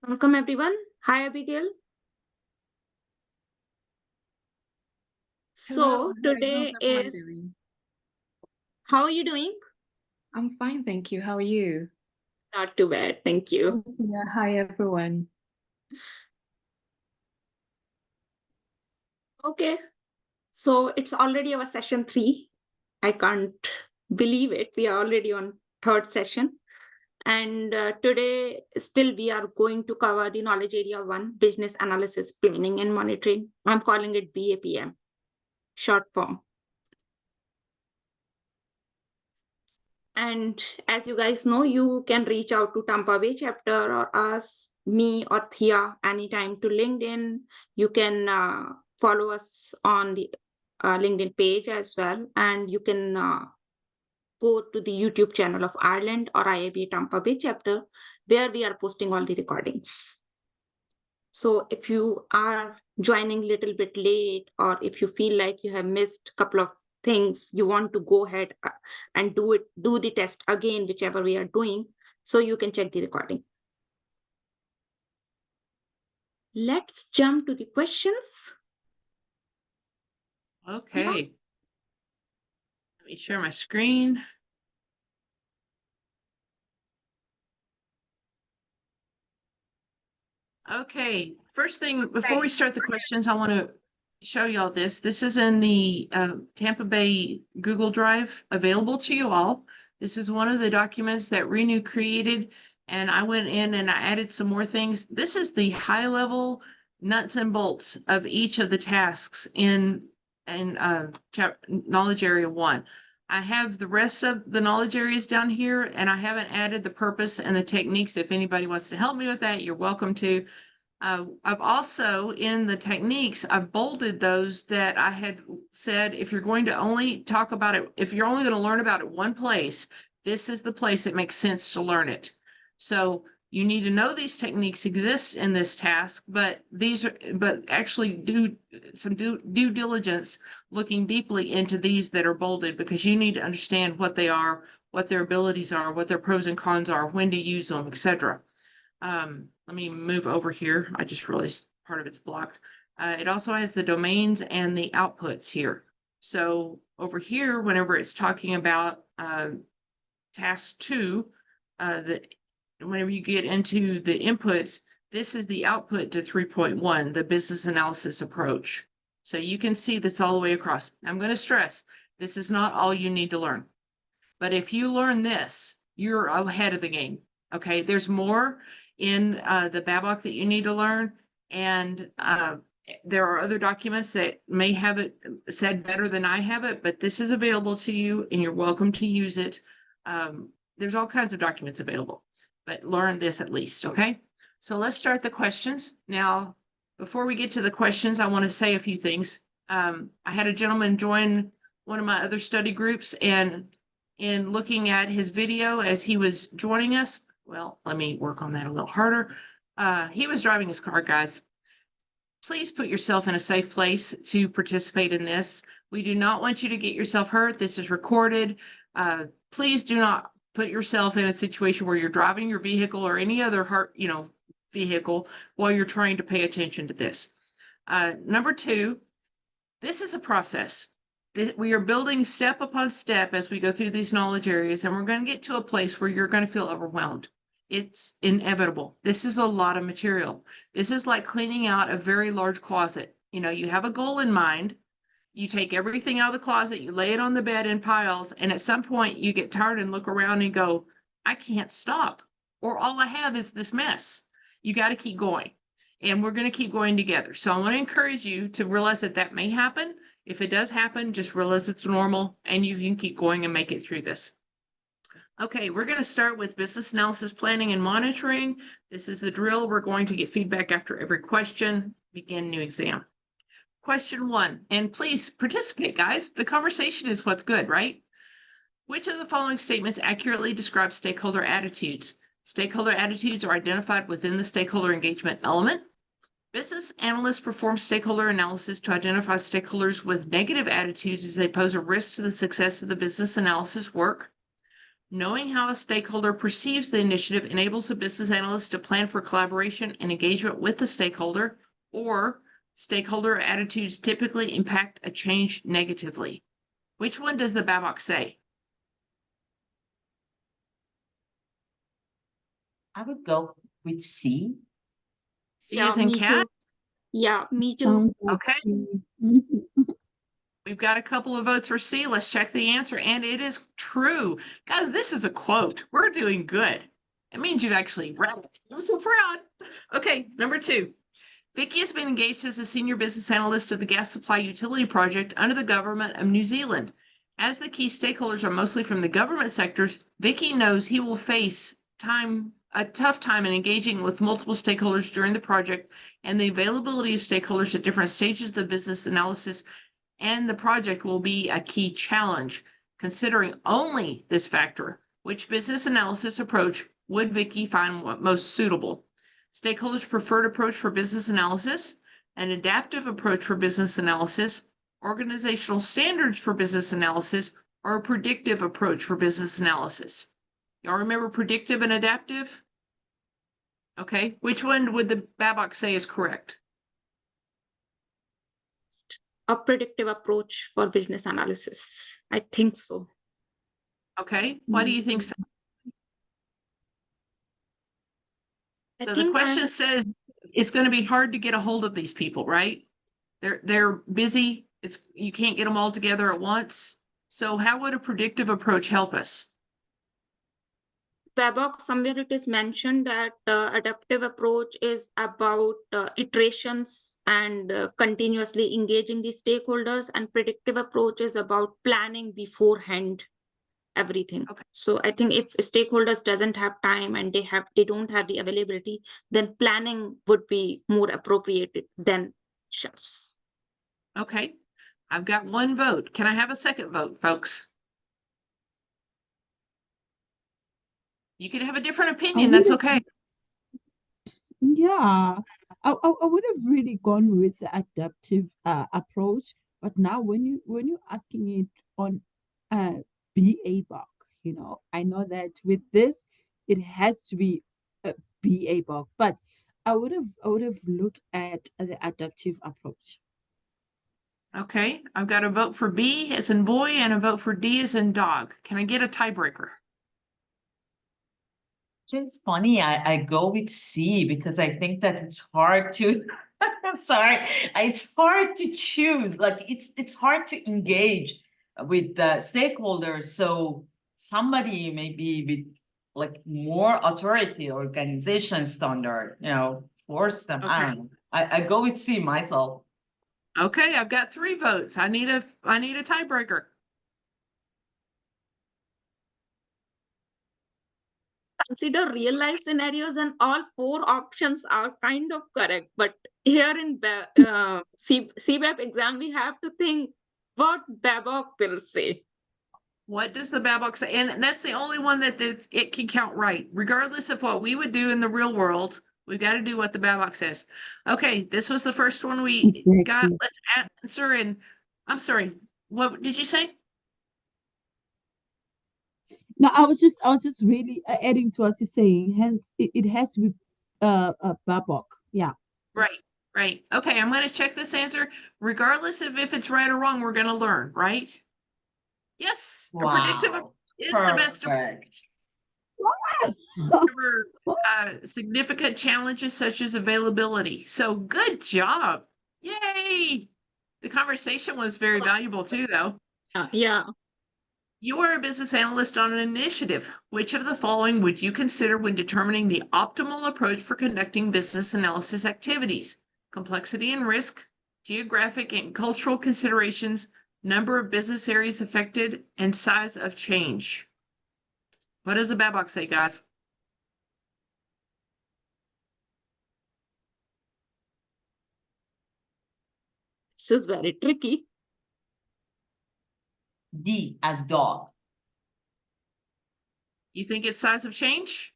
Welcome everyone. Hi Abigail. Hello, So hi, how's today everyone is, doing? how are you doing? I'm fine, thank you. How are you? Not too bad, thank you. Yeah, hi everyone. Okay, so it's already our session 3. I can't believe it. We are already on third session. And today still we are going to cover the knowledge area 1, business analysis, planning and monitoring. I'm calling it BAPM, short form. And as you guys know, you can reach out to Tampa Bay chapter or us, me or Thea anytime to LinkedIn. You can follow us on the LinkedIn page as well. And you can go to the YouTube channel of Ireland or IIBA Tampa Bay chapter, where we are posting all the recordings. So if you are joining a little bit late, or if you feel like you have missed a couple of things, you want to go ahead and do the test again, whichever we are doing, so you can check the recording. Let's jump to the questions. Okay. Let me share my screen. Okay, first thing, before we start the questions, I want to show y'all this. This is in the Tampa Bay Google Drive available to you all. This is one of the documents that Renew created, and I went in and I added some more things. This is the high level nuts and bolts of each of the tasks in knowledge area 1. I have the rest of the knowledge areas down here, and I haven't added the purpose and the techniques. If anybody wants to help me with that, you're welcome to. I've also, in the techniques, I've bolded those that I had said, if you're going to only talk about it, if you're only going to learn about it one place, this is the place that makes sense to learn it. So you need to know these techniques exist in this task, but actually do some due diligence looking deeply into these that are bolded, because you need to understand what they are, what their abilities are, what their pros and cons are, when to use them, etc. Let me move over here. I just realized part of it's blocked. It also has the domains and the outputs here. So over here, whenever it's talking about task 2, whenever you get into the inputs, this is the output to 3.1, the business analysis approach. So you can see this all the way across. I'm going to stress, this is not all you need to learn. But if you learn this, you're ahead of the game. Okay, there's more in the BABOK that you need to learn. And there are other documents that may have it said better than I have it, but this is available to you and you're welcome to use it. There's all kinds of documents available, but learn this at least, okay? So let's start the questions. Now, before we get to the questions, I want to say a few things. I had a gentleman join one of my other study groups, and in looking at his video as he was joining us, well, let me work on that a little harder. He was driving his car, guys. Please put yourself in a safe place to participate in this. We do not want you to get yourself hurt. This is recorded. Please do not put yourself in a situation where you're driving your vehicle or any other vehicle while you're trying to pay attention to this. Number 2, this is a process. We are building step upon step as we go through these knowledge areas, and we're going to get to a place where you're going to feel overwhelmed. It's inevitable. This is a lot of material. This is like cleaning out a very large closet. You have a goal in mind. You take everything out of the closet, you lay it on the bed in piles, and at some point you get tired and look around and go, I can't stop, or all I have is this mess. You got to keep going, and we're going to keep going together. So I want to encourage you to realize that that may happen. If it does happen, just realize it's normal and you can keep going and make it through this. Okay, we're going to start with business analysis, planning, and monitoring. This is the drill. We're going to get feedback after every question. Begin new exam. Question 1, and please participate, guys. The conversation is what's good, right? Which of the following statements accurately describe stakeholder attitudes? Stakeholder attitudes are identified within the stakeholder engagement element. Business analysts perform stakeholder analysis to identify stakeholders with negative attitudes as they pose a risk to the success of the business analysis work. Knowing how a stakeholder perceives the initiative enables a business analyst to plan for collaboration and engagement with the stakeholder, or stakeholder attitudes typically impact a change negatively. Which one does the BABOK say? I would go with C. C is in me cat. too. Yeah, me too. Sounds like Okay. C. We've got a couple of votes for C. Let's check the answer. And it is true. Guys, this is a quote. We're doing good. It means you've actually read it. I'm so proud. Okay, number 2. Vicky has been engaged as a senior business analyst of the gas supply utility project under the government of New Zealand. As the key stakeholders are mostly from the government sectors, Vicky knows he will face a tough time in engaging with multiple stakeholders during the project, and the availability of stakeholders at different stages of the business analysis and the project will be a key challenge. Considering only this factor, which business analysis approach would Vicky find most suitable? Stakeholders' preferred approach for business analysis, an adaptive approach for business analysis, organizational standards for business analysis, or a predictive approach for business analysis. Y'all remember predictive and adaptive? Okay, which one would the BABOK say is correct? A predictive approach for business analysis. I think so. Okay, why do you think so? I So the think question says it's going to be hard to get a hold of these people, right? They're busy. You can't get them all together at once. So how would a predictive approach help us? BABOK, somewhere it is mentioned that adaptive approach is about iterations and continuously engaging the stakeholders, and predictive approach is about planning beforehand everything. Okay. So I think if stakeholders doesn't have time and they don't have the availability, then planning would be more appropriate than actions. Okay, I've got 1 vote. Can I have a second vote, folks? You can have a different opinion. That's okay. Yeah, I would have really gone with the adaptive approach, but now when you're asking it on BABOK, you know, I know that with this it has to be a BABOK, but I would have looked at the adaptive approach. Okay, I've got a vote for B as in boy and a vote for D as in dog. Can I get a tiebreaker? It's funny, I go with C because I think that it's hard to, sorry, it's hard to choose. Like it's hard to engage with the stakeholders. So somebody maybe with like more authority, organization standard, you know, force them. I don't know. I go with C myself. Okay, I've got 3 votes. I need a tiebreaker. Consider real life scenarios, and all 4 options are kind of correct. But here in CBAP exam, we have to think what BABOK will say. What does the BABOK say? And that's the only one that it can count right. Regardless of what we would do in the real world, we've got to do what the BABOK says. Okay, this was the first one we got. Let's answer. And I'm sorry, what did you say? No, I was just really adding to what you're saying. Hence, it has to be BABOK. Yeah. Right. Okay, I'm going to check this answer. Regardless of if it's right or wrong, we're going to learn, right? Yes, a predictive is the best Perfect. significant challenges such as availability. So good job. Yay. The conversation was very valuable too, though. Yeah. You are a business analyst on an initiative. Which of the following would you consider when determining the optimal approach for conducting business analysis activities? Complexity and risk, geographic and cultural considerations, number of business areas affected, and size of change. What does the BABOK say, guys? This is very tricky. D as dog. You think it's size of change?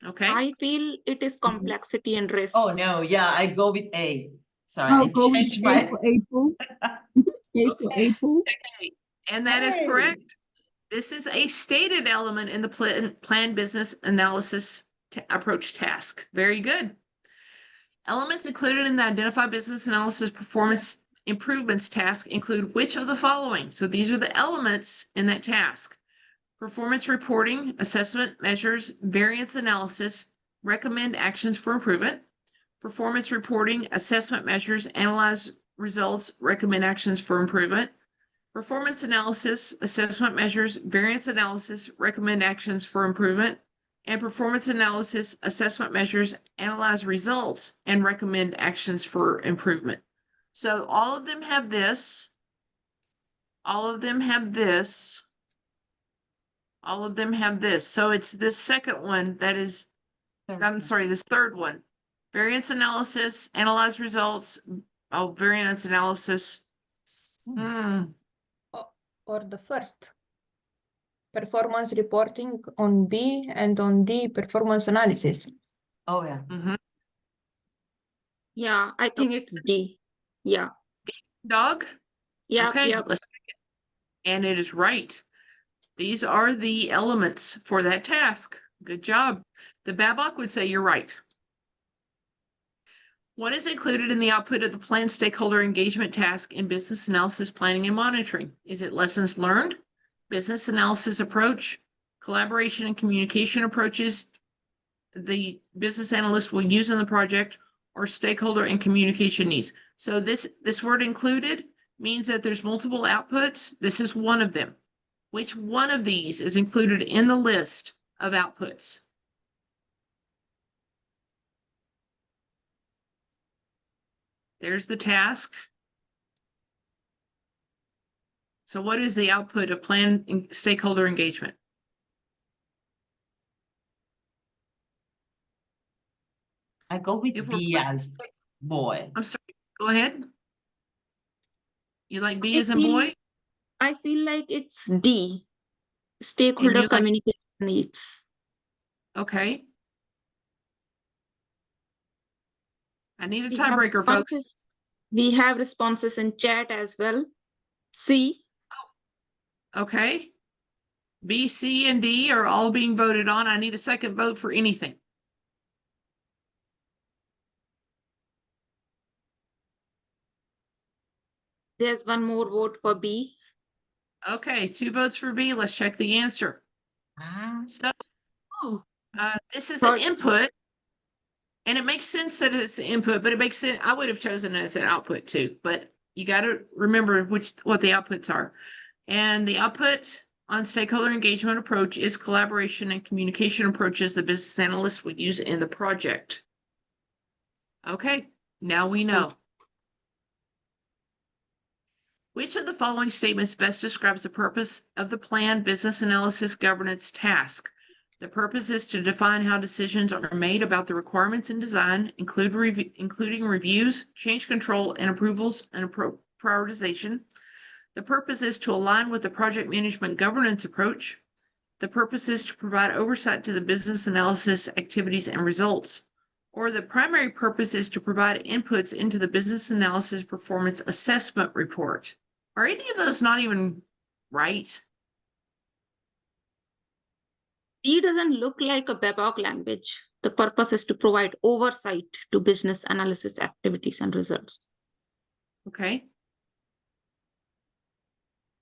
Okay. I feel it is complexity and risk. Oh no, yeah, I go with A. Sorry, I'll I go with changed A my for April. A for April. Okay. And that is correct. This is a stated element in the plan business analysis approach task. Very good. Elements included in the identify business analysis performance improvements task include which of the following? So these are the elements in that task. Performance reporting, assessment measures, variance analysis, recommend actions for improvement. Performance reporting, assessment measures, analyze results, recommend actions for improvement. Performance analysis, assessment measures, variance analysis, recommend actions for improvement. And performance analysis, assessment measures, analyze results, and recommend actions for improvement. So all of them have this. All of them have this. All of them have this. So it's this second one that is, I'm sorry, this third one. Variance analysis, analyze results. Oh, variance analysis. Or the first. Performance reporting on B and on D, performance analysis. Oh, yeah. Mhm. Yeah, I think it's D. Yeah. Dog? Yeah. Okay, Yeah. let's check it. And it is right. These are the elements for that task. Good job. The Babok would say you're right. What is included in the output of the planned stakeholder engagement task in business analysis planning and monitoring? Is it lessons learned, business analysis approach, collaboration and communication approaches the business analyst will use in the project, or stakeholder and communication needs? So this word included means that there's multiple outputs. This is one of them. Which one of these is included in the list of outputs? There's the task. So what is the output of plan and stakeholder engagement? I go with If we're B as boy. I'm sorry, go ahead. You like B I as in feel- boy? I feel like it's D. Stakeholder you like- communication needs. Okay. I need a We have tiebreaker, folks. responses. We have responses in chat as well. C. Okay. B, C, and D are all being voted on. I need a second vote for anything. There's one more vote for B. Okay, 2 votes for B. Let's check the answer. Ah, So Oh, this is an Third. input, and it makes sense that it's an input, but it makes sense. I would have chosen it as an output too, but you got to remember what the outputs are. And the output on stakeholder engagement approach is collaboration and communication approaches the business analyst would use in the project. Okay, now we know. Which of the following statements best describes the purpose of the plan business analysis governance task? The purpose is to define how decisions are made about the requirements and design, including reviews, change control, and approvals and prioritization. The purpose is to align with the project management governance approach. The purpose is to provide oversight to the business analysis activities and results. Or the primary purpose is to provide inputs into the business analysis performance assessment report. Are any of those not even right? D doesn't look like a Babok language. The purpose is to provide oversight to business analysis activities and results. Okay.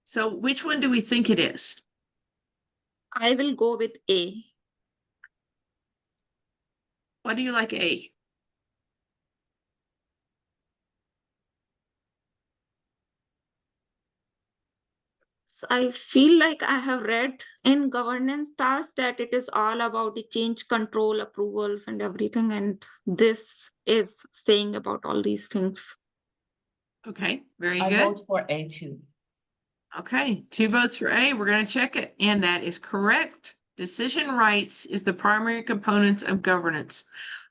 So which one do we think it is? I will go with A. Why do you like A? So I feel like I have read in governance tasks that it is all about the change control, approvals, and everything. And this is saying about all these things. Okay, very I good. vote for A too. Okay, 2 votes for A. We're going to check it, and that is correct. Decision rights is the primary components of governance.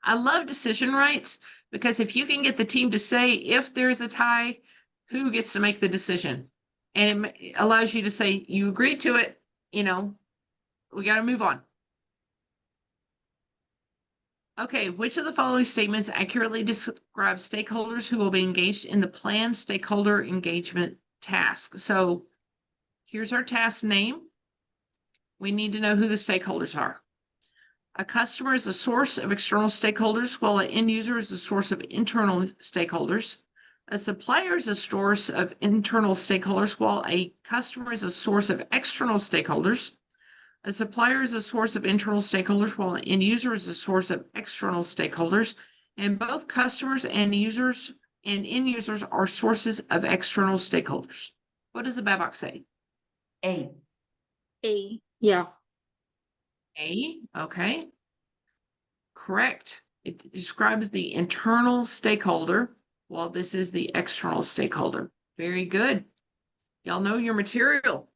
I love decision rights because if you can get the team to say if there's a tie, who gets to make the decision, and it allows you to say you agreed to it, we got to move on. Okay, which of the following statements accurately describe stakeholders who will be engaged in the planned stakeholder engagement task? So here's our task name. we need to know who the stakeholders are. A customer is a source of external stakeholders, while an end user is a source of internal stakeholders. A supplier is a source of internal stakeholders, while a customer is a source of external stakeholders. A supplier is a source of internal stakeholders, while an end user is a source of external stakeholders. And both customers and users and end users are sources of external stakeholders. What does the BABOK say? A. A. Yeah. A, okay. Correct. It describes the internal stakeholder, while this is the external stakeholder. Very good. Y'all know your material.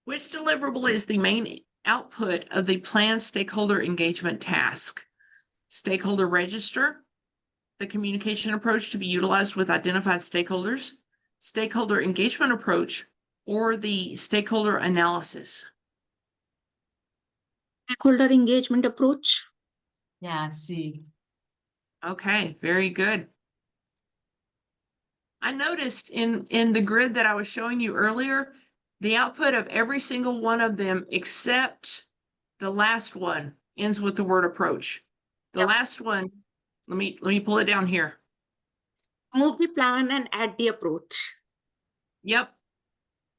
Which deliverable is the main output of the planned stakeholder engagement task? Stakeholder register, the communication approach to be utilized with identified stakeholders, stakeholder engagement approach, or the stakeholder analysis? Stakeholder engagement approach. Yeah, C. Okay, very good. I noticed in the grid that I was showing you earlier, the output of every single one of them except the last one ends with the word approach. The Yep. last one, let me pull it down here. Move the plan and add the approach. Yep.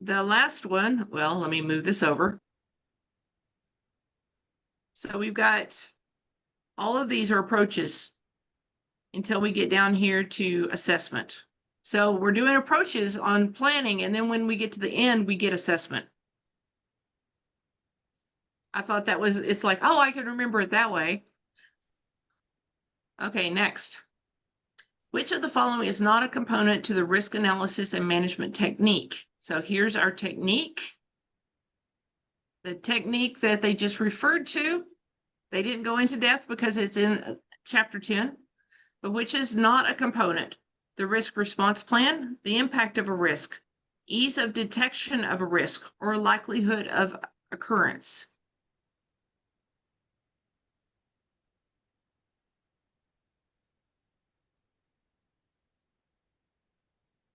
The last one, well, let me move this over. So we've got all of these are approaches until we get down here to assessment. So we're doing approaches on planning, and then when we get to the end, we get assessment. I thought that was, it's like, oh, I can remember it that way. Okay, next. Which of the following is not a component to the risk analysis and management technique? So here's our technique. The technique that they just referred to, they didn't go into depth because it's in chapter 10, but which is not a component? The risk response plan, the impact of a risk, ease of detection of a risk, or likelihood of occurrence.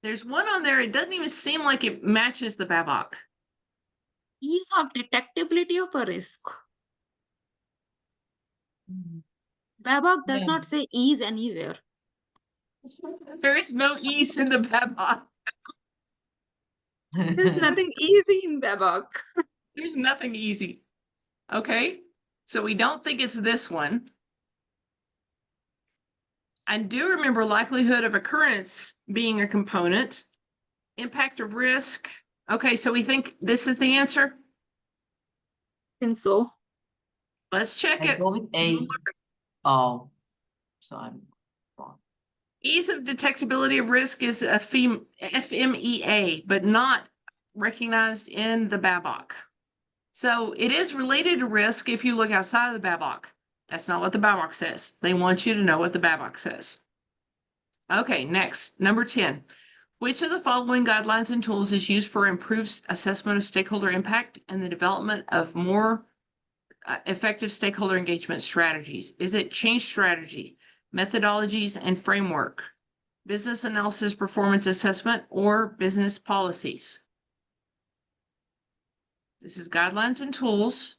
There's one on there, it doesn't even seem like it matches the BABOK. Ease of detectability of a risk. BABOK does Yeah. not say ease anywhere. There is no ease in the BABOK. There's nothing easy in BABOK. There's nothing easy. Okay, so we don't think it's this one. I do remember likelihood of occurrence being a component. Impact of risk. Okay, so we think this is the answer. I think so. Let's check I it. go with A. Oh, so I'm wrong. Ease of detectability of risk is a FMEA, but not recognized in the BABOK. So it is related to risk if you look outside of the BABOK. That's not what the BABOK says. They want you to know what the BABOK says. Okay, next, number 10. Which of the following guidelines and tools is used for improved assessment of stakeholder impact and the development of more effective stakeholder engagement strategies? Is it change strategy, methodologies and framework, business analysis, performance assessment, or business policies? This is guidelines and tools.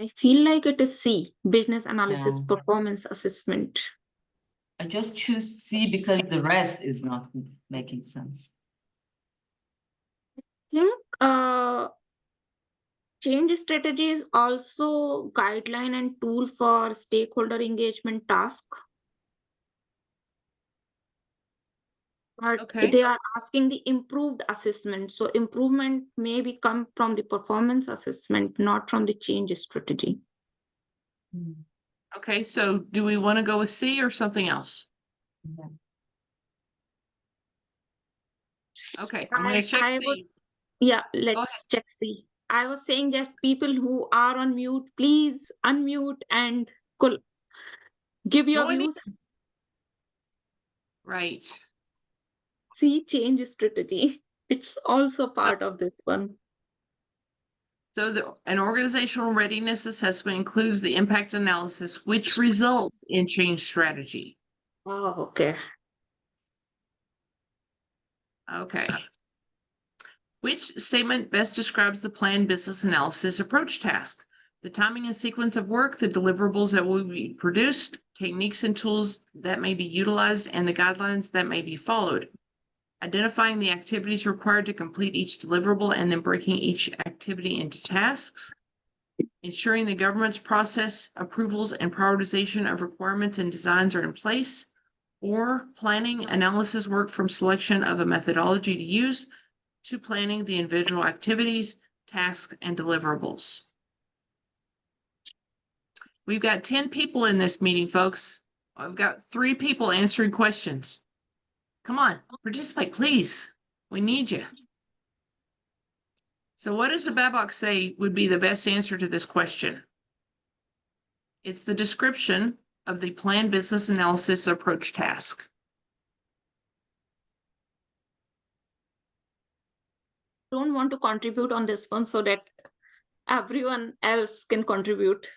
I feel like it is C, business analysis Yeah. performance assessment. I just choose C because the rest is not making sense. Change strategy is also guideline and tool for stakeholder engagement task. But Okay. they are asking the improved assessment. So improvement maybe come from the performance assessment, not from the change strategy. Okay, so do we want to go with C or something else? Yeah. Okay, I'm going to check I C. would, yeah, let's ahead. check C. I was saying that people who are on mute, please unmute and give your Join in. views. Right. sea change strategy. It's also part of this one. So an organizational readiness assessment includes the impact analysis, which results in change strategy. Oh, okay. Okay. Which statement best describes the planned business analysis approach task? The timing and sequence of work, the deliverables that will be produced, techniques and tools that may be utilized, and the guidelines that may be followed. Identifying the activities required to complete each deliverable and then breaking each activity into tasks. Ensuring the government's process, approvals, and prioritization of requirements and designs are in place. Or planning analysis work from selection of a methodology to use to planning the individual activities, tasks, and deliverables. We've got 10 people in this meeting, folks. I've got 3 people answering questions. Come on, participate, please. We need you. So what does the BABOK say would be the best answer to this question? It's the description of the planned business analysis approach task. Don't want to contribute on this one so that everyone else can contribute.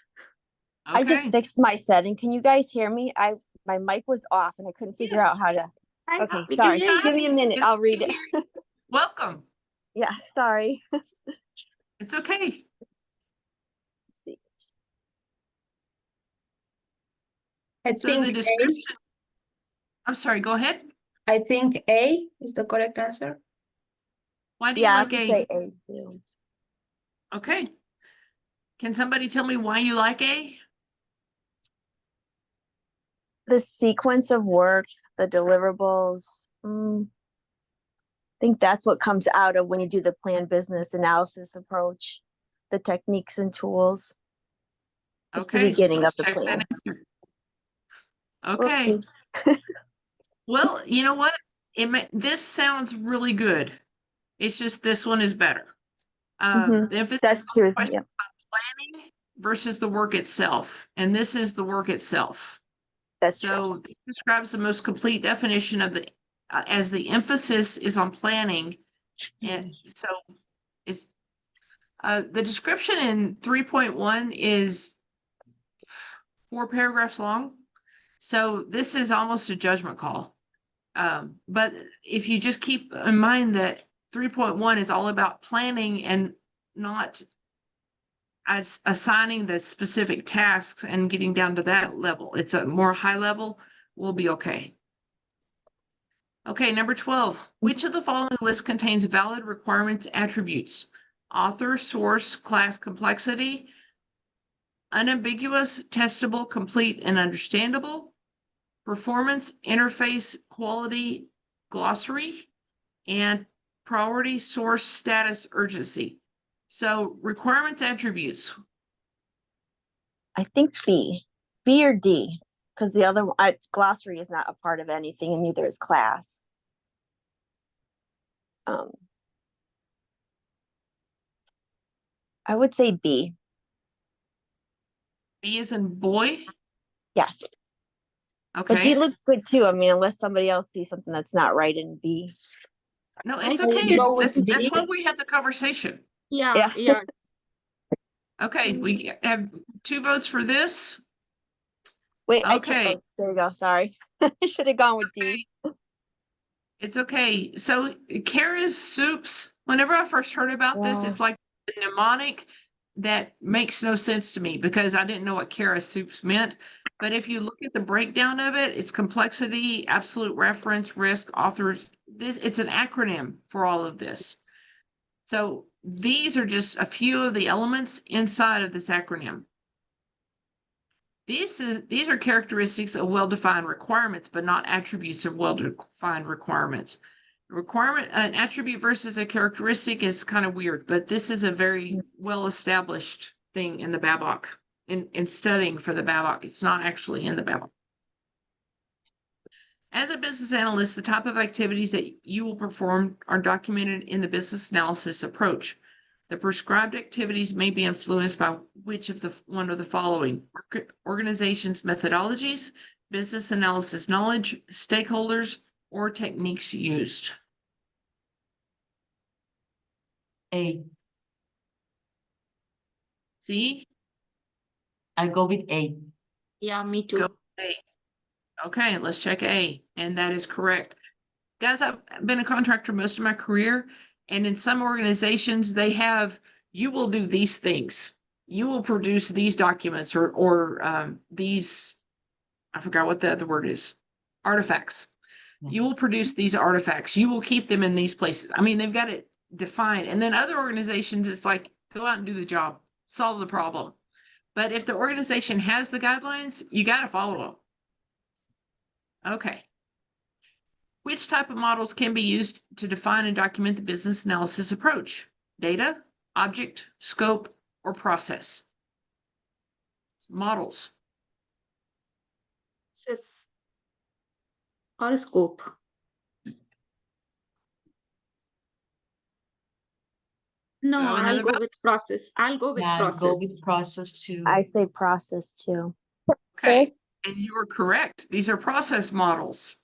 I just Okay. fixed my setting. Can you guys hear me? My mic was off and I couldn't figure out how to. Hi, Okay, we can sorry. hear you. Give me a minute. I'll read it. Welcome. Yeah, sorry. It's okay. Let's see. I So think the description, I'm sorry, go ahead. I think A is the correct answer. Why do you Yeah, I like would A? say A too. Okay. Can somebody tell me why you like A? The sequence of work, the deliverables. I think that's what comes out of when you do the planned business analysis approach, the techniques and tools. It's the Okay, beginning of let's the check that plan. answer. Okay. Whoopsie. Well, you know what? This sounds really good. It's just this one is better. Mhm. The emphasis That's on true. question Yep. planning versus the work itself, and this is the work itself. That's true. So this describes the most complete definition of the as the emphasis is on planning, and so it's the description in 3.1 is 4 paragraphs long. So this is almost a judgment call. But if you just keep in mind that 3.1 is all about planning and not as assigning the specific tasks and getting down to that level, it's a more high level, we'll be okay. Okay, number 12, which of the following list contains valid requirements attributes? Author, source, class, complexity, unambiguous, testable, complete, and understandable, performance, interface, quality, glossary, and priority, source, status, urgency. So requirements attributes. I think B or D, because the other one, glossary is not a part of anything, and neither is class. I would say B. B is in boy. Yes, but D Okay. looks good too. I mean, unless somebody else sees something that's not right in B. No, it's I would okay. go with That's B. why we had the conversation. Yeah, Yeah. Okay, we have 2 votes for this. Wait, Okay. there you go. Sorry, I should have gone with D. It's okay. So Kara's soups, whenever I first heard about this, Yeah. it's like a mnemonic that makes no sense to me because I didn't know what Kara soups meant. But if you look at the breakdown of it, it's complexity, absolute reference, risk, authors. It's an acronym for all of this. So these are just a few of the elements inside of this acronym. These are characteristics of well-defined requirements, but not attributes of well-defined requirements. An attribute versus a characteristic is kind of weird, but this is a very well-established thing in the BABOK, in studying for the BABOK. It's not actually in the BABOK. As a business analyst, the type of activities that you will perform are documented in the business analysis approach. The prescribed activities may be influenced by one of the following: organization's methodologies, business analysis knowledge, stakeholders, or techniques used? A. C? I go with A. Yeah, me too. Go A. Okay, let's check A, and that is correct. Guys, I've been a contractor most of my career, and in some organizations, they have, you will do these things. You will produce these documents or these, I forgot what the other word is, artifacts. You will produce these artifacts. You will keep them in these places. I mean, they've got it defined. And then other organizations, it's like, go out and do the job, solve the problem. But if the organization has the guidelines, you got to follow them. Okay. Which type of models can be used to define and document the business analysis approach? Data, object, scope, or process? Models. This or scope. No, Do I have I'll another go vote? with process. I'll go with Yeah, I'll go with process. process too. I say process too. Okay, and you are correct. These are process models.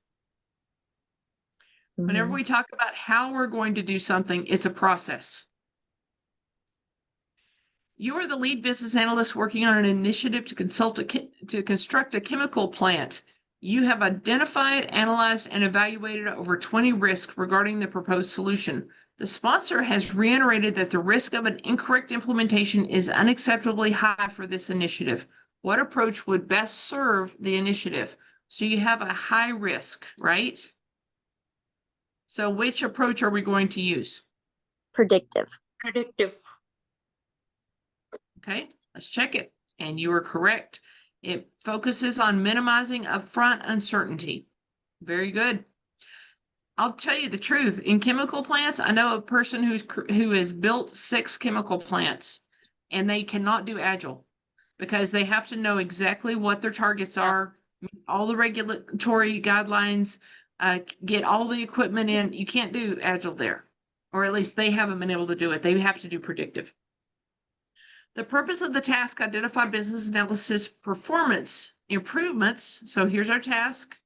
Whenever Mhm. we talk about how we're going to do something, it's a process. You are the lead business analyst working on an initiative to construct a chemical plant. You have identified, analyzed, and evaluated over 20 risks regarding the proposed solution. The sponsor has reiterated that the risk of an incorrect implementation is unacceptably high for this initiative. What approach would best serve the initiative? So you have a high risk, right? So which approach are we going to use? Predictive. Predictive. Okay, let's check it. And you are correct. It focuses on minimizing upfront uncertainty. Very good. I'll tell you the truth. In chemical plants, I know a person who has built 6 chemical plants, and they cannot do agile because they have to know exactly what their targets are, meet all the regulatory guidelines, get all the equipment in. You can't do agile there, or at least they haven't been able to do it. They have to do predictive. The purpose of the task, identify business analysis performance improvements. So here's our task,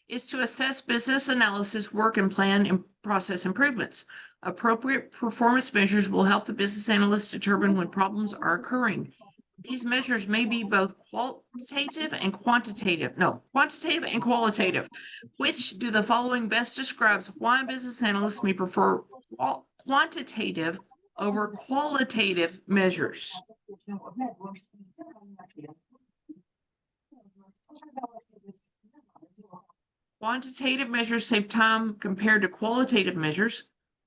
is to assess business analysis work and plan and process improvements. Appropriate performance measures will help the business analyst determine when problems are occurring. These measures may be both quantitative and qualitative. Which do the following best describes why business analysts may prefer quantitative over qualitative measures? Quantitative measures save time compared to qualitative measures.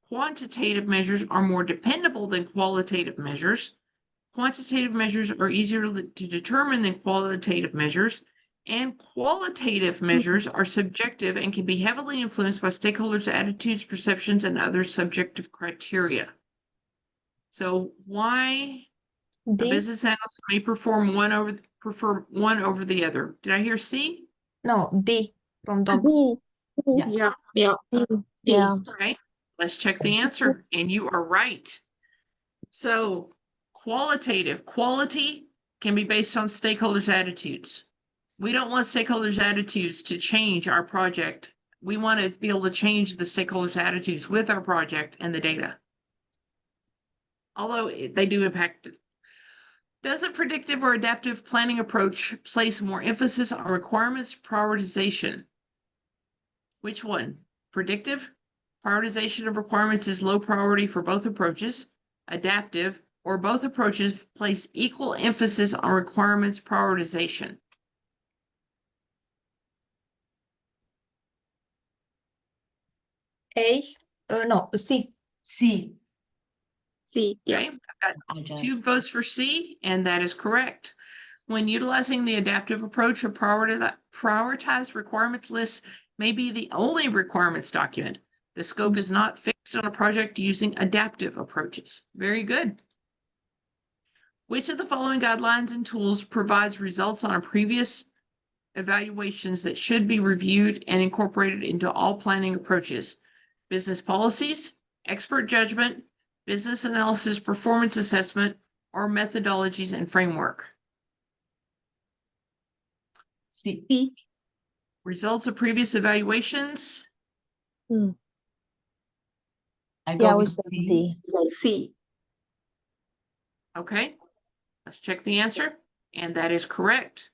Quantitative measures are more dependable than qualitative measures. Quantitative measures are easier to determine than qualitative measures. And qualitative measures are subjective and can be heavily influenced by stakeholders' attitudes, perceptions, and other subjective criteria. So why a D? business analyst may prefer one over the other? Did I hear C? No, D from dog. D. Yeah. Yeah. D. Yeah. Okay, let's check the answer. And you are right. So quality can be based on stakeholders' attitudes. We don't want stakeholders' attitudes to change our project. We want to be able to change the stakeholders' attitudes with our project and the data. Although they do impact it. Does a predictive or adaptive planning approach place more emphasis on requirements prioritization? Which one? Predictive? Prioritization of requirements is low priority for both approaches. Adaptive, or both approaches place equal emphasis on requirements prioritization. A? No, C. C. C. Yeah. Okay, I've got Agile. 2 votes for C, and that is correct. When utilizing the adaptive approach, a prioritized requirements list may be the only requirements document. The scope is not fixed on a project using adaptive approaches. Very good. Which of the following guidelines and tools provides results on a previous evaluations that should be reviewed and incorporated into all planning approaches? Business policies, expert judgment, business analysis, performance assessment, or methodologies and framework? C. C. Results of previous evaluations. Hmm. I Yeah, go I would with say C. C. C. Okay, let's check the answer, and that is correct.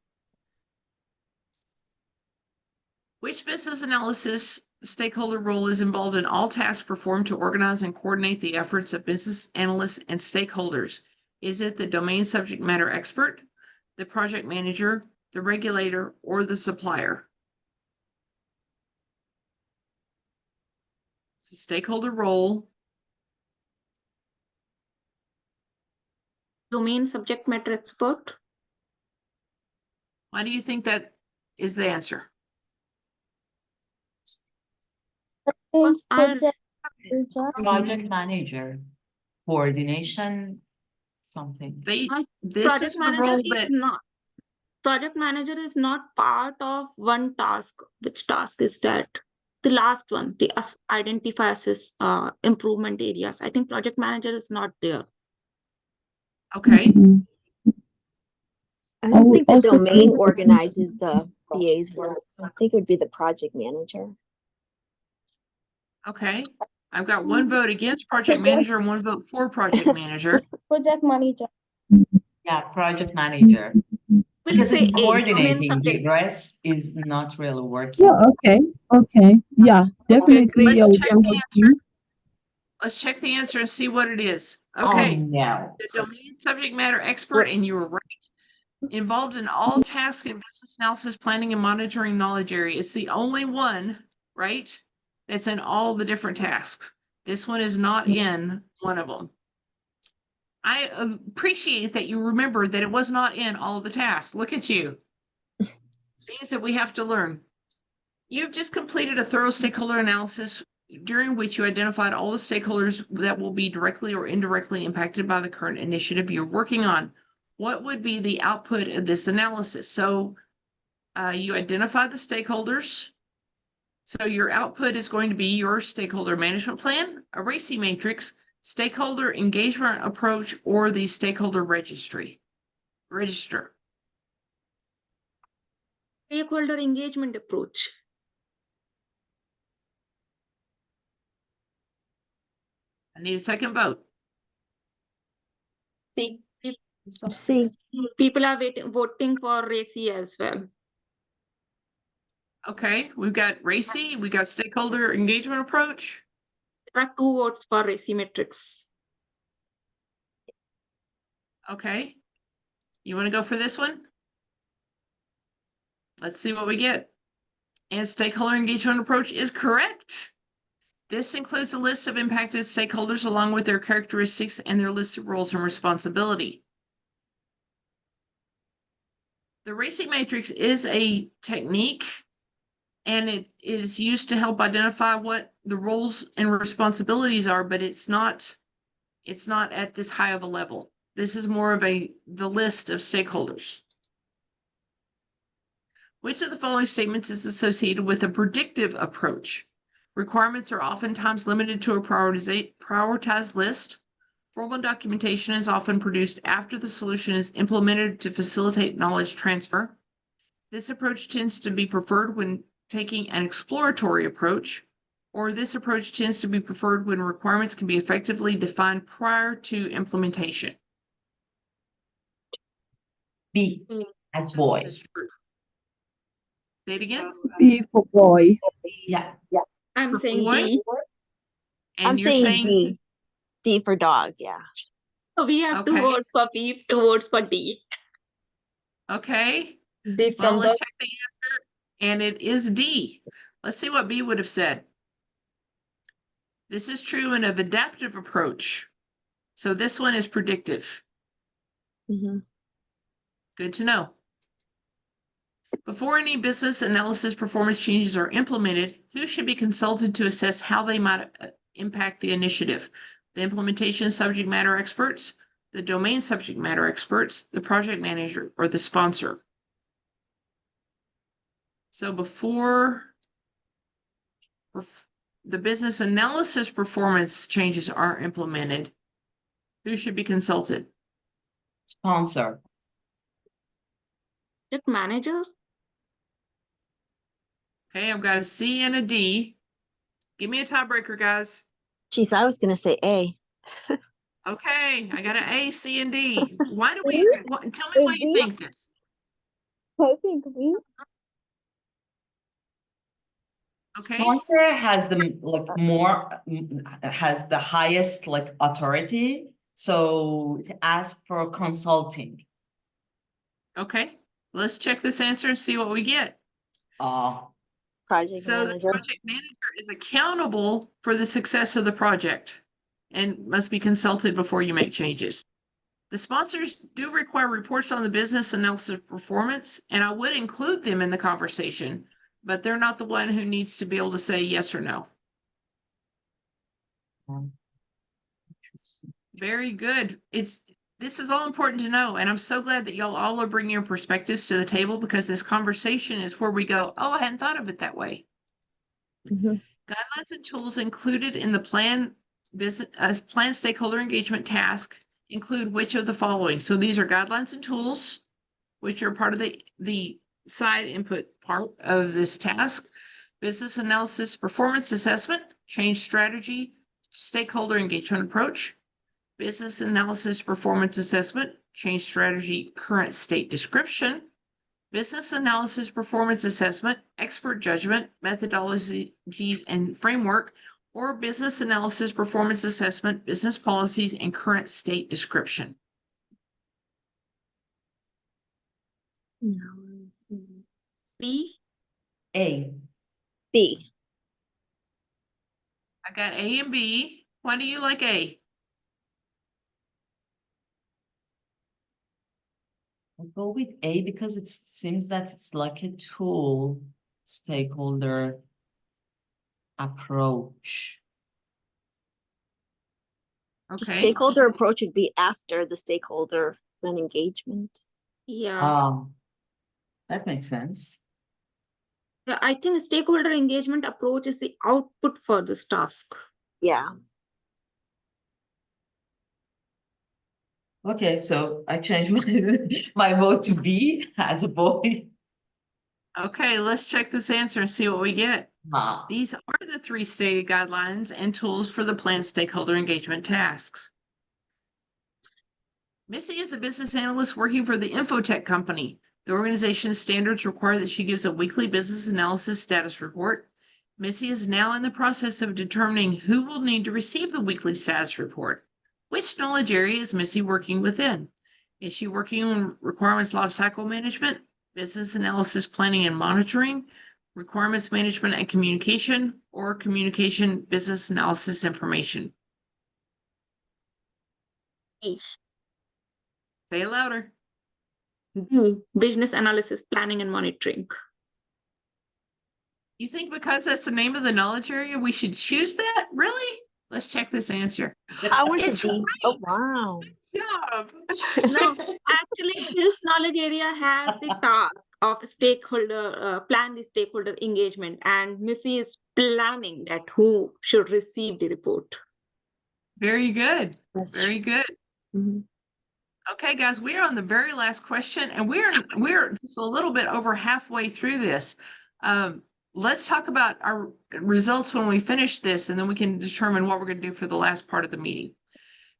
Which business analysis stakeholder role is involved in all tasks performed to organize and coordinate the efforts of business analysts and stakeholders? Is it the domain subject matter expert, the project manager, the regulator, or the supplier? It's a stakeholder role. Domain subject matter expert. Why do you think that is the answer? Because I Project manager, coordination, something. This project is the manager role is that not. Project manager is not part of one task. Which task is that? The last one, the identify assess improvement areas. I think project manager is not there. okay. Mhm. I I don't would think the also domain think- organizes the VA's work. I think it would be the project manager. Okay, I've got one vote against project manager and one vote for project manager. Project manager. Yeah, project manager. We'll Because say it's A, domain coordinating, the subject. rest is not really working. Yeah, okay. Yeah, definitely. Let's yeah, check we the can answer. see. Let's check the answer and see what it is. Oh, Okay, no. the domain subject matter expert, and you were right. Involved in all tasks in business analysis, planning, and monitoring knowledge area. It's the only one, right? That's in all the different tasks. This one is not in one of them. I appreciate that you remembered that it was not in all of the tasks. Look at you. Things that we have to learn. You've just completed a thorough stakeholder analysis during which you identified all the stakeholders that will be directly or indirectly impacted by the current initiative you're working on. What would be the output of this analysis? So you identified the stakeholders. So your output is going to be your stakeholder management plan, a RACI matrix, stakeholder engagement approach, or the stakeholder register. Stakeholder engagement approach. I need a second vote. C. C. People are voting for RACI as well. Okay, we've got RACI, we've got stakeholder engagement approach. There are 2 votes for RACI matrix. Okay, you want to go for this one? Let's see what we get. And stakeholder engagement approach is correct. This includes a list of impacted stakeholders along with their characteristics and their list of roles and responsibility. The RACI matrix is a technique, and it is used to help identify what the roles and responsibilities are, but it's not at this high of a level. This is more of the list of stakeholders. Which of the following statements is associated with a predictive approach? Requirements are oftentimes limited to a prioritized list. Formal documentation is often produced after the solution is implemented to facilitate knowledge transfer. This approach tends to be preferred when taking an exploratory approach, or this approach tends to be preferred when requirements can be effectively defined prior to implementation. B, as boy. This is true. Say it again. B for boy. Yeah. I'm For saying boy? D. And I'm you're saying D. D for dog, yeah. So we have 2 Okay. votes for B, 2 votes for D. Okay. D Well, from let's dog. check the answer, and it is D. Let's see what B would have said. This is true in an adaptive approach. So this one is predictive. Mhm. Good to know. Before any business analysis performance changes are implemented, who should be consulted to assess how they might impact the initiative? The implementation subject matter experts, the domain subject matter experts, the project manager, or the sponsor. So before the business analysis performance changes are implemented, who should be consulted? Sponsor. Project manager. Okay, I've got a C and a D. Give me a tiebreaker, guys. Geez, I was gonna say A. Okay, I got an A, C, and D. Why do we, tell me Is why you D- think this. I think B. Okay, Sponsor has the like more has the highest like authority, so to ask for consulting. okay. Let's check this answer and see what we get. Project So the manager. project manager is accountable for the success of the project and must be consulted before you make changes. The sponsors do require reports on the business analysis performance, and I would include them in the conversation, but they're not the one who needs to be able to say yes or no. Very good. This is all important to know, and I'm so glad that y'all all are bringing your perspectives to the table, because this conversation is where we go, oh, I hadn't thought of it that way. Mhm. Guidelines and tools included in the plan stakeholder engagement task include which of the following? So these are guidelines and tools, which are part of the side input part of this task. Business analysis, performance assessment, change strategy, stakeholder engagement approach. Business analysis, performance assessment, change strategy, current state description. Business analysis, performance assessment, expert judgment, methodologies and framework, or business analysis, performance assessment, business policies, and current state description. B. A. B. I got A and B. Why do you like A? I'll go with A because it seems that it's like a tool stakeholder approach. The Okay, stakeholder approach would be after the stakeholder plan engagement. Yeah. That makes sense. Yeah, I think stakeholder engagement approach is the output for this task. Yeah. Okay, so I changed my vote to B as a boy. okay, let's check this answer and see what we get. Ah. These are the 3 stated guidelines and tools for the planned stakeholder engagement tasks. Missy is a business analyst working for the Infotech company. The organization's standards require that she gives a weekly business analysis status report. Missy is now in the process of determining who will need to receive the weekly status report. Which knowledge area is Missy working within? Is she working on requirements lifecycle management, business analysis planning and monitoring, requirements management and communication, or communication business analysis information? B. Say it louder. B. Business analysis, planning, and monitoring. You think because that's the name of the knowledge area, we should choose that? Really? Let's check this answer. I was It's a B. Oh, right. wow. Job. No, actually, this knowledge area has the task of stakeholder, plan the stakeholder engagement, and Missy is planning that who should receive the report. Very good. That's Very good. Mhm. Okay, guys, we are on the very last question, and we're just a little bit over halfway through this. Let's talk about our results when we finish this, and then we can determine what we're going to do for the last part of the meeting.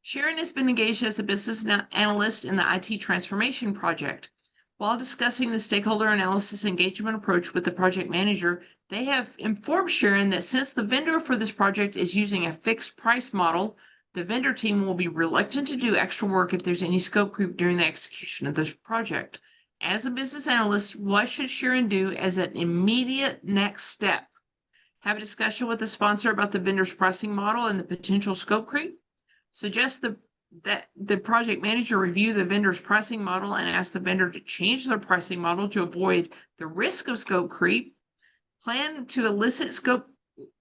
Sharon has been engaged as a business analyst in the IT transformation project. While discussing the stakeholder analysis engagement approach with the project manager, they have informed Sharon that since the vendor for this project is using a fixed price model, the vendor team will be reluctant to do extra work if there's any scope creep during the execution of this project. As a business analyst, what should Sharon do as an immediate next step? Have a discussion with the sponsor about the vendor's pricing model and the potential scope creep? Suggest that the project manager review the vendor's pricing model and ask the vendor to change their pricing model to avoid the risk of scope creep. Plan to elicit scope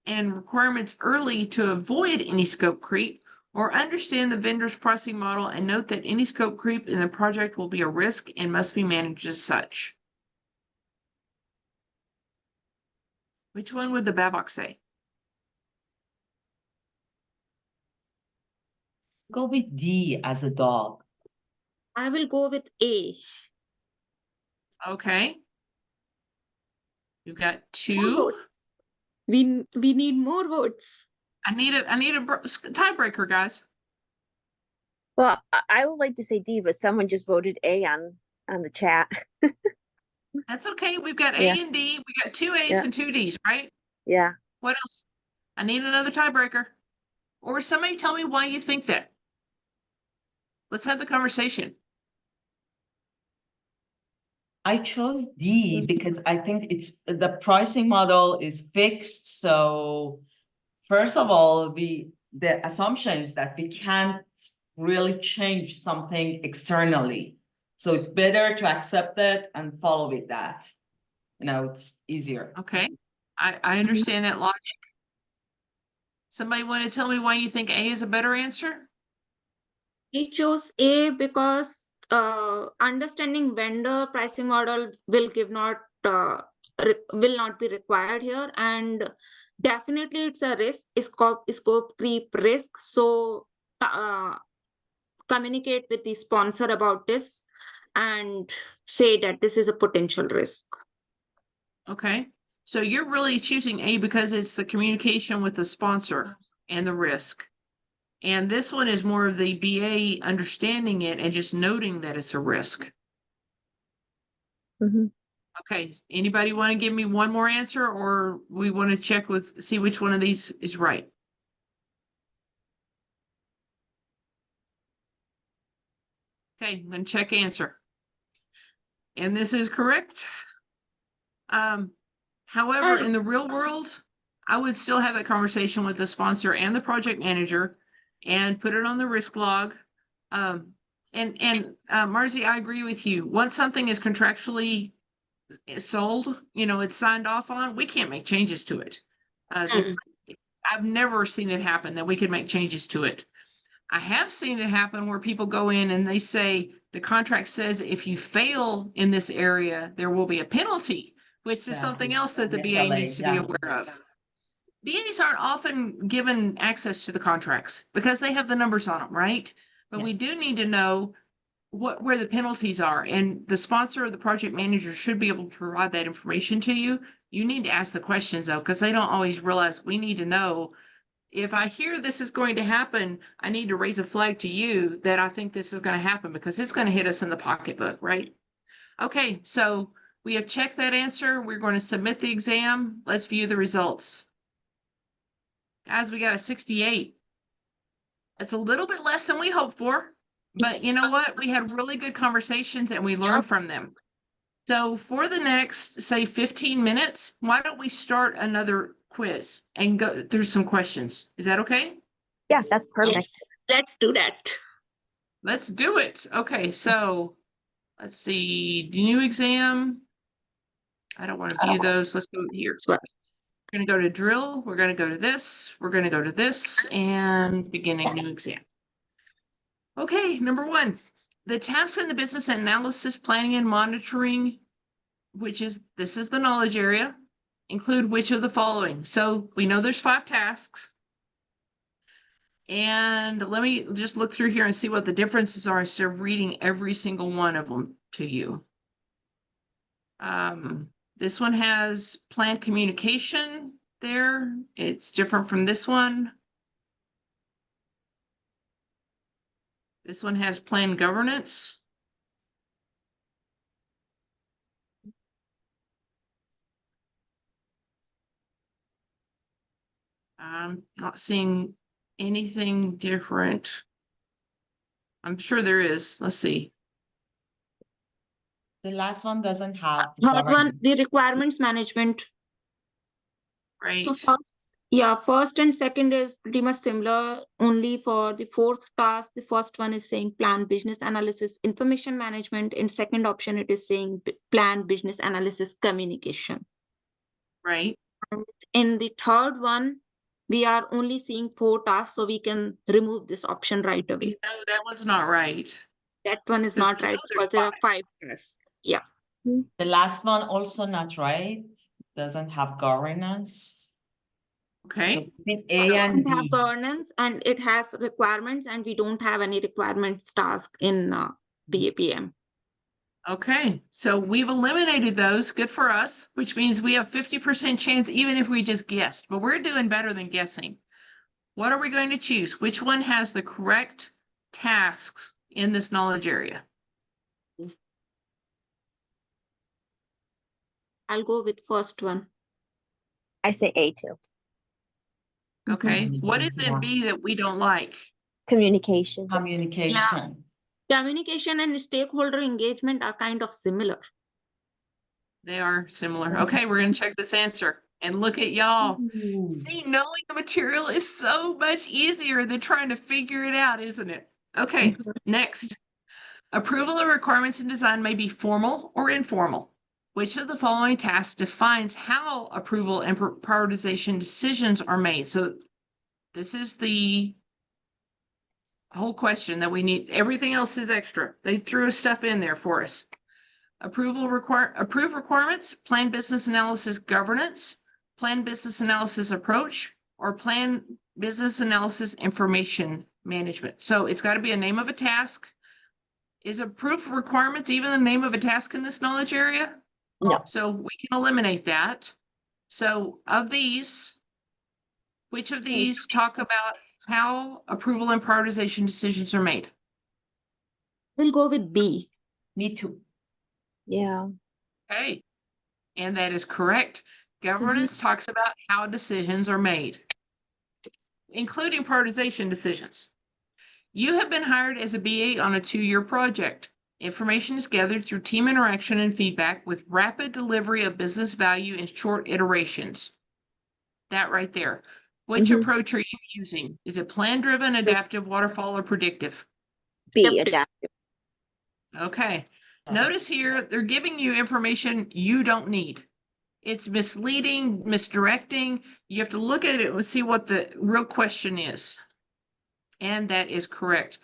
and requirements early to avoid any scope creep, or understand the vendor's pricing model and note that any scope creep in the project will be a risk and must be managed as such. Which one would the Babok say? Go with D as a dog. I will go with A. Okay. You've got Two 2. votes. We need more votes. I need a tiebreaker, guys. Well, I would like to say D, but someone just voted A on the chat. That's okay. We've got Yeah. A and D. We got 2 A's Yeah. and 2 D's, right? Yeah. What else? I need another tiebreaker. Or somebody tell me why you think that. Let's have the conversation. I chose D because I think it's the pricing model is fixed. So first of all, the assumption is that we can't really change something externally. So it's better to accept it and follow with that. You know, it's easier. Okay. I understand that logic. Somebody want to tell me why you think A is a better answer? I chose A because understanding vendor pricing model will not be required here, and definitely it's a risk, scope creep risk. So communicate with the sponsor about this and say that this is a potential risk. Okay. So you're really choosing A because it's the communication with the sponsor and the risk. And this one is more of the BA understanding it and just noting that it's a risk. Mhm. Okay. Anybody want to give me one more answer, or we want to check see which one of these is right? Okay, I'm going to check answer. And this is correct. However, in the Nice. real world, I would still have that conversation with the sponsor and the project manager and put it on the risk log. Marzi, I agree with you. Once something is contractually sold, it's signed off on, we can't make changes to it. I've never seen it happen that we could make changes to it. I have seen it happen where people go in and they say, the contract says if you fail in this area, there will be a penalty, which is something else that the BA needs to be aware of. BAs aren't often given access to the contracts because they have the numbers on them, right? But we do need to know where the penalties are, and the sponsor or the project manager should be able to provide that information to you. You need to ask the questions though, because they don't always realize we need to know. If I hear this is going to happen, I need to raise a flag to you that I think this is going to happen because it's going to hit us in the pocketbook, right? Okay, so we have checked that answer. We're going to submit the exam. Let's view the results. Guys, we got a 68. That's a little bit less than we hoped for, but you know what? We had really good conversations and we learned from them. So for the next, say, 15 minutes, why don't we start another quiz and go through some questions? Is that okay? Yeah, that's perfect. Yes, let's do that. Let's do it. Okay, so let's see. New exam. I don't want to view those. Let's go here. We're going to go to drill. We're going to go to this. We're going to go to this and beginning new exam. Okay, number 1, the task in the business analysis, planning and monitoring, this is the knowledge area, include which of the following? So we know there's 5 tasks. And let me just look through here and see what the differences are instead of reading every single one of them to you. This one has planned communication there. It's different from this one. This one has planned governance. I'm not seeing anything different. I'm sure there is. Let's see. The last one doesn't have Third one, the requirements management. Right. So first and second is pretty much similar. Only for the 4th task, the first one is saying plan business analysis information management. In second option, it is saying plan business analysis communication. Right. And in the third one, we are only seeing 4 tasks, so we can remove this option right away. No, that one's not right. That one is Because not we right know there's because there are 5. 5 tasks. Yeah. The last one also not right. Doesn't have governance. Okay. So between It A and doesn't have D. governance and it has requirements, and we don't have any requirements task in BAPM. Okay, so we've eliminated those. Good for us, which means we have 50% chance even if we just guessed, but we're doing better than guessing. What are we going to choose? Which one has the correct tasks in this knowledge area? I'll go with first one. I say A too. Okay, what is in B that we don't like? Communication. Communication. Communication and stakeholder engagement are kind of similar. They are similar. Okay, we're gonna check this answer and look at y'all. Ooh. See, knowing the material is so much easier than trying to figure it out, isn't it? Okay, next. Approval of requirements and design may be formal or informal. Which of the following tasks defines how approval and prioritization decisions are made? So this is the whole question that we need. Everything else is extra. They threw stuff in there for us. Approve requirements, plan business analysis governance, plan business analysis approach, or plan business analysis information management. So it's got to be a name of a task. Is approve requirements even the name of a task in this knowledge area? No. So we can eliminate that. So of these, which of these talk about how approval and prioritization decisions are made? We'll go with B. Me too. Yeah. Okay, and that is correct. Governance talks about how decisions are made, including prioritization decisions. You have been hired as a BA on a 2-year project. Information is gathered through team interaction and feedback with rapid delivery of business value in short iterations. That right there. Which approach are you using? Is it plan-driven, adaptive, waterfall, or predictive? B, Adaptive. adaptive. Okay. Notice here, they're giving you information you don't need. It's misleading, misdirecting. You have to look at it and see what the real question is. And that is correct.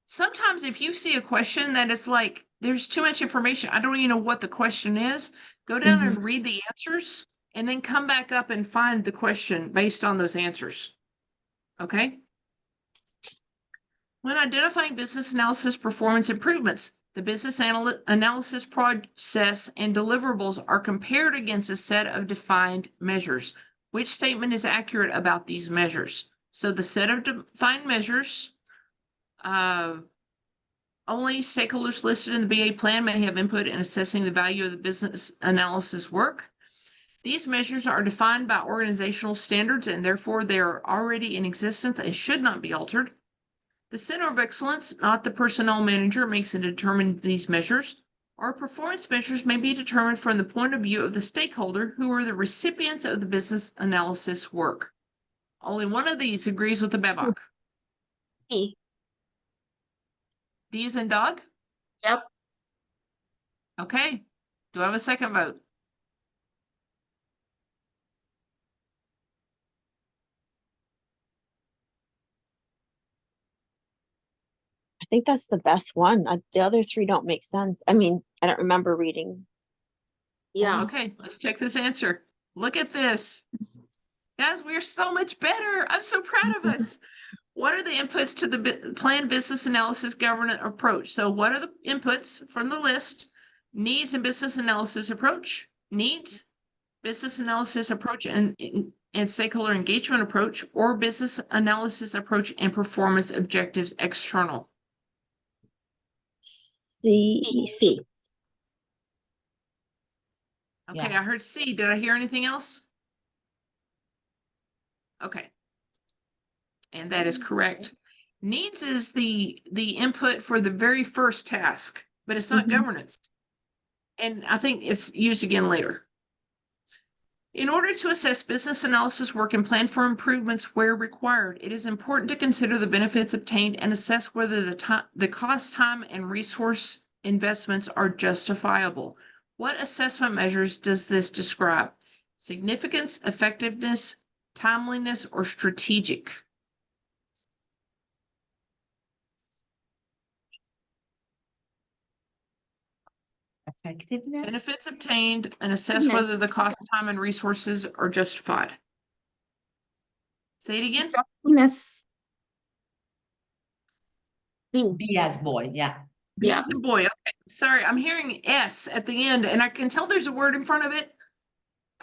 Sometimes if you see a question that it's like, there's too much information, I don't even know what the question is, go down and read the answers and then come back up and find the question based on those answers. Okay? When identifying business analysis performance improvements, the business analysis process and deliverables are compared against a set of defined measures. Which statement is accurate about these measures? So the set of defined measures, only stakeholders listed in the BA plan may have input in assessing the value of the business analysis work. These measures are defined by organizational standards and therefore they are already in existence and should not be altered. The Center of Excellence, not the personnel manager, makes and determines these measures. Our performance measures may be determined from the point of view of the stakeholder who are the recipients of the business analysis work. Only one of these agrees with the BABOK. E. D is in dog? Yep. Okay. Do I have a second vote? I think that's the best one. The other 3 don't make sense. I mean, I don't remember reading. Yeah. Okay, let's check this answer. Look at this. Guys, we're so much better. I'm so proud of us. What are the inputs to the planned business analysis governance approach? So what are the inputs from the list? Needs and business analysis approach, needs, business analysis approach and stakeholder engagement approach, or business analysis approach and performance objectives external. C. Okay, Yeah. I heard C. Did I hear anything else? Okay. And that is correct. Needs is the input for the very first task, but it's not governance. And I think it's used again later. In order to assess business analysis work and plan for improvements where required, it is important to consider the benefits obtained and assess whether the cost, time, and resource investments are justifiable. What assessment measures does this describe? Significance, effectiveness, timeliness, or strategic? Effectiveness. Benefits obtained and assess whether the cost, time, and resources are justified. Say it again. Effectiveness. B. B as boy, yeah. B as in boy. Okay. Sorry, I'm hearing S at the end, and I can tell there's a word in front of it.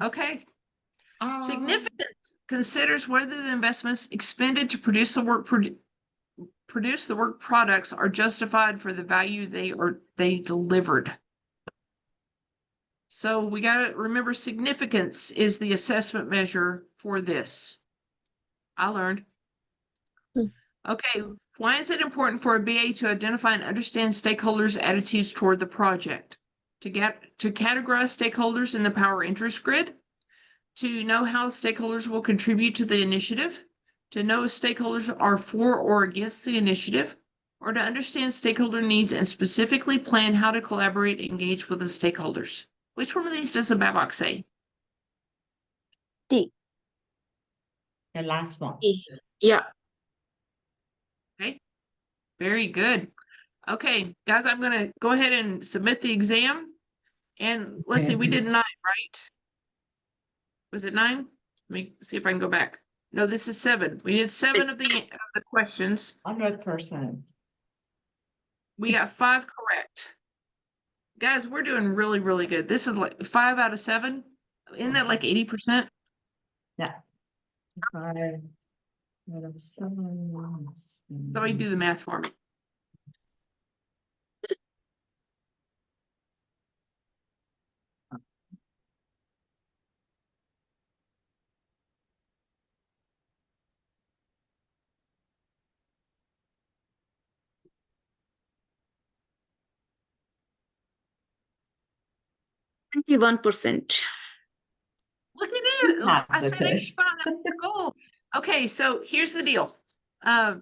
Okay. Significance considers whether the investments expended to produce the work products are justified for the value they delivered. So we got to remember significance is the assessment measure for this. I learned. Okay, why is it important for a BA to identify and understand stakeholders' attitudes toward the project? To categorize stakeholders in the power interest grid, to know how stakeholders will contribute to the initiative, to know if stakeholders are for or against the initiative, or to understand stakeholder needs and specifically plan how to collaborate and engage with the stakeholders. Which one of these does the BABOK say? D. The last one. Yeah. Okay, very good. Okay, guys, I'm gonna go ahead and submit the exam. And let's see, we did 9, right? Was it 9? Let me see if I can go back. No, this is 7. We did 7 of the questions. 100%. We got 5 correct. Guys, we're doing really, really good. This is like 5 out of 7. Isn't that like 80%? Yeah. 5 out of 7. Somebody do the math for me. %. Look at it. That's I the said good. 85. That's the goal. Okay, so here's the deal. I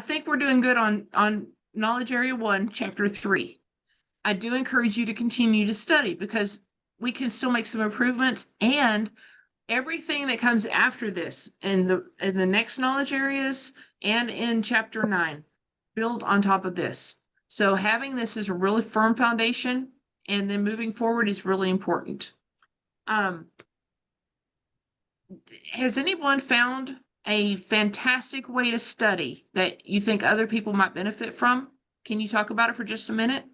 think we're doing good on Knowledge Area 1, Chapter 3. I do encourage you to continue to study because we can still make some improvements, and everything that comes after this in the next knowledge areas and in Chapter 9 build on top of this. So having this as a really firm foundation and then moving forward is really important. Has anyone found a fantastic way to study that you think other people might benefit from? Can you talk about it for just a minute?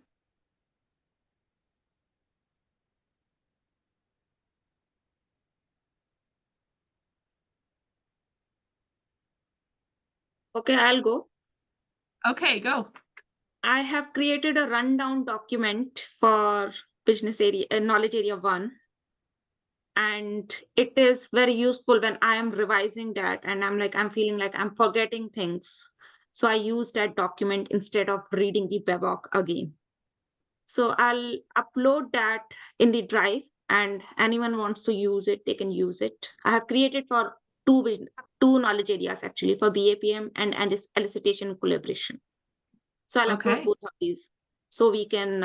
Okay, I'll go. Okay, go. I have created a rundown document for business area, knowledge area 1. And it is very useful when I am revising that and I'm feeling like I'm forgetting things. So I use that document instead of reading the BABOK again. So I'll upload that in the drive, and anyone wants to use it, they can use it. I have created for two knowledge areas actually, for BAPM and elicitation and collaboration. So I'll Okay. upload both of these so we can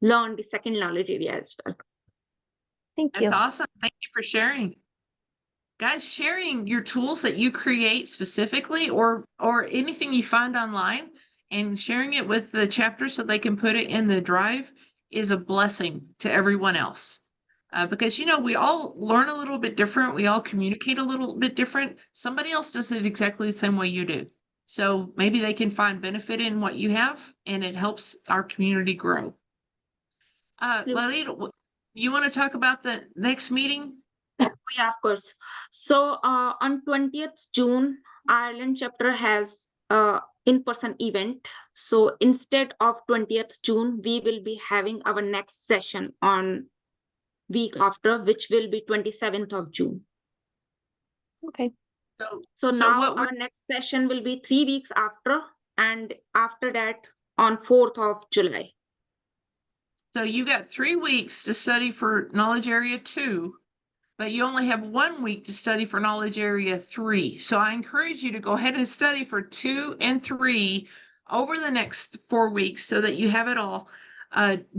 learn the second knowledge area as well. Thank That's you. awesome. Thank you for sharing. Guys, sharing your tools that you create specifically or anything you find online and sharing it with the chapter so they can put it in the drive is a blessing to everyone else. Because, you know, we all learn a little bit different. We all communicate a little bit different. Somebody else does it exactly the same way you do. So maybe they can find benefit in what you have, and it helps our community grow. Lalita, you want to talk about the next meeting? Yeah, of course. So on 20th June, Ireland chapter has in-person event. So instead of 20th June, we will be having our next session on week after, which will be 27th of June. Okay. So now our next session will be 3 weeks after, and after that on 4th of July. So you got 3 weeks to study for knowledge area 2, but you only have 1 week to study for knowledge area 3. So I encourage you to go ahead and study for 2 and 3 over the next 4 weeks so that you have it all.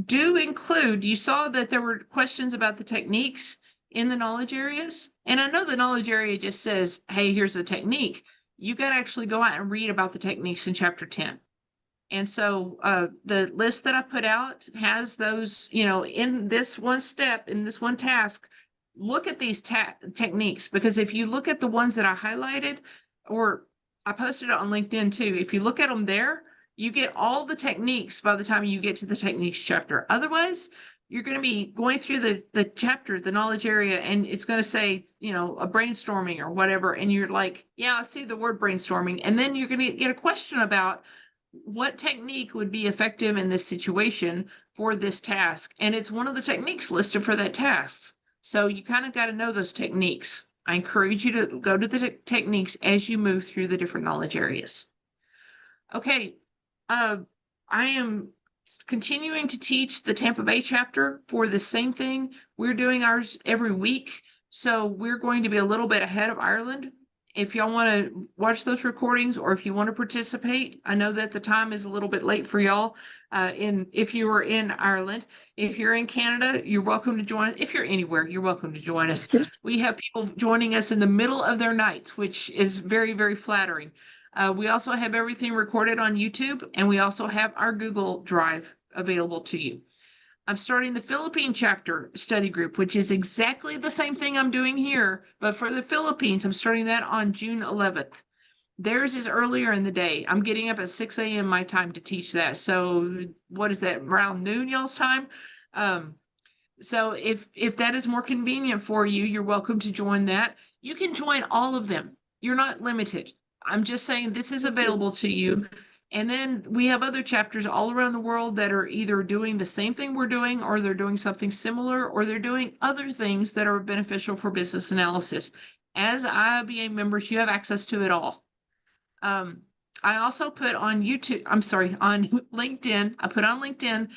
Do include, you saw that there were questions about the techniques in the knowledge areas. And I know the knowledge area just says, hey, here's the technique. You got to actually go out and read about the techniques in chapter 10. And so the list that I put out has those, you know, in this one step, in this one task, look at these techniques, because if you look at the ones that I highlighted, or I posted it on LinkedIn too, if you look at them there, You get all the techniques by the time you get to the techniques chapter. Otherwise, you're going to be going through the chapter, the knowledge area, and it's going to say, you know, a brainstorming or whatever. And you're like, yeah, I see the word brainstorming. And then you're going to get a question about what technique would be effective in this situation for this task. And it's one of the techniques listed for that task. So you kind of got to know those techniques. I encourage you to go to the techniques as you move through the different knowledge areas. Okay, I am continuing to teach the Tampa Bay chapter for the same thing. We're doing ours every week, so we're going to be a little bit ahead of Ireland. If y'all want to watch those recordings or if you want to participate, I know that the time is a little bit late for y'all. If you are in Ireland, if you're in Canada, you're welcome to join us. If you're anywhere, you're welcome to join us. We have people joining us in the middle of their nights, which is very, very flattering. We also have everything recorded on YouTube, and we also have our Google Drive available to you. I'm starting the Philippine chapter study group, which is exactly the same thing I'm doing here, but for the Philippines, I'm starting that on June 11th. Theirs is earlier in the day. I'm getting up at 6 a.m. my time to teach that. So what is that, around noon y'all's time? So if that is more convenient for you, you're welcome to join that. You can join all of them. You're not limited. I'm just saying this is available to you. And then we have other chapters all around the world that are either doing the same thing we're doing, or they're doing something similar, or they're doing other things that are beneficial for business analysis. As IIBA members, you have access to it all. I also put on YouTube, on LinkedIn, I put on LinkedIn,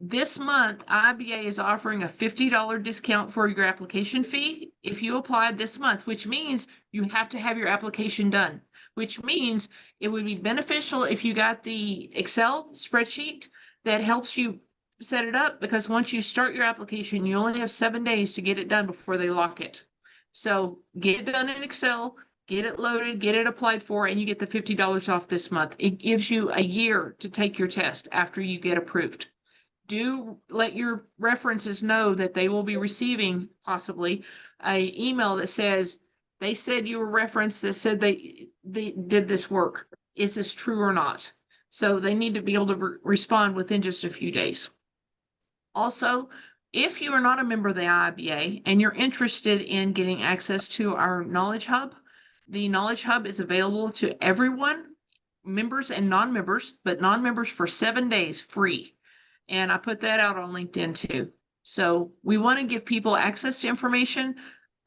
this month, IIBA is offering a $50 discount for your application fee if you apply this month, which means you have to have your application done, which means it would be beneficial if you got the Excel spreadsheet that helps you set it up, because once you start your application, you only have 7 days to get it done before they lock it. So get it done in Excel, get it loaded, get it applied for, and you get the $50 off this month. It gives you a year to take your test after you get approved. Do let your references know that they will be receiving possibly an email that says, they said you were referenced, that said they did this work. Is this true or not? So they need to be able to respond within just a few days. Also, if you are not a member of the IIBA and you're interested in getting access to our Knowledge Hub, the Knowledge Hub is available to everyone, members and non-members, but non-members for 7 days free. And I put that out on LinkedIn too. So we want to give people access to information.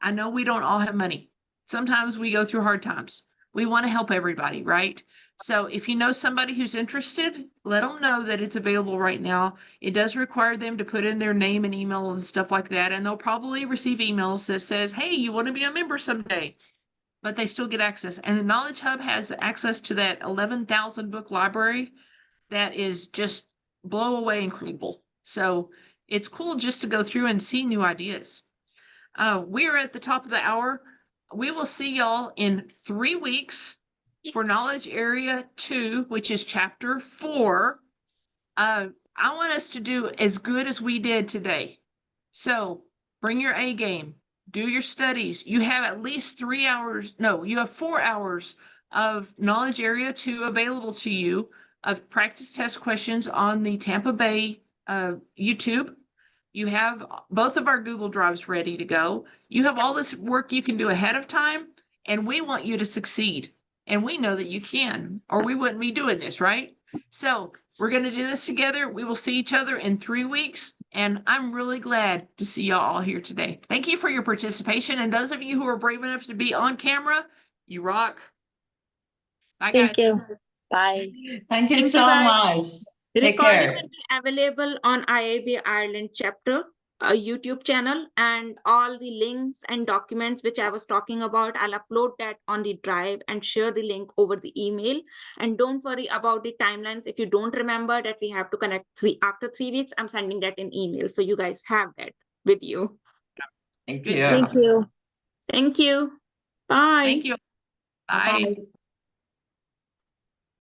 I know we don't all have money. Sometimes we go through hard times. We want to help everybody, right? So if you know somebody who's interested, let them know that it's available right now. It does require them to put in their name and email and stuff like that. And they'll probably receive emails that says, hey, you want to be a member someday? But they still get access. And the Knowledge Hub has access to that 11,000 book library that is just blow away incredible. So it's cool just to go through and see new ideas. We're at the top of the hour. We will see y'all in 3 weeks for Knowledge Area 2, which is Chapter 4. I want us to do as good as we did today. So bring your A game, do your studies. You have at least 3 hours. No, you have 4 hours of Knowledge Area 2 available to you, of practice test questions on the Tampa Bay YouTube. You have both of our Google Drives ready to go. You have all this work you can do ahead of time, and we want you to succeed. And we know that you can, or we wouldn't be doing this, right? So we're going to do this together. We will see each other in 3 weeks, and I'm really glad to see y'all all here today. Thank you for your participation, and those of you who are brave enough to be on camera, you rock. Bye, guys. Thank you. Bye. Thank you Thank you, so guys. much. Take Recording care. will be available on IIBA Ireland chapter YouTube channel, and all the links and documents which I was talking about, I'll upload that on the drive and share the link over the email. And don't worry about the timelines. If you don't remember that we have to connect after 3 weeks, I'm sending that in email. So you guys have that with you. Thank Good you. job. Thank you. Thank you. Bye. Thank you. Bye. Bye.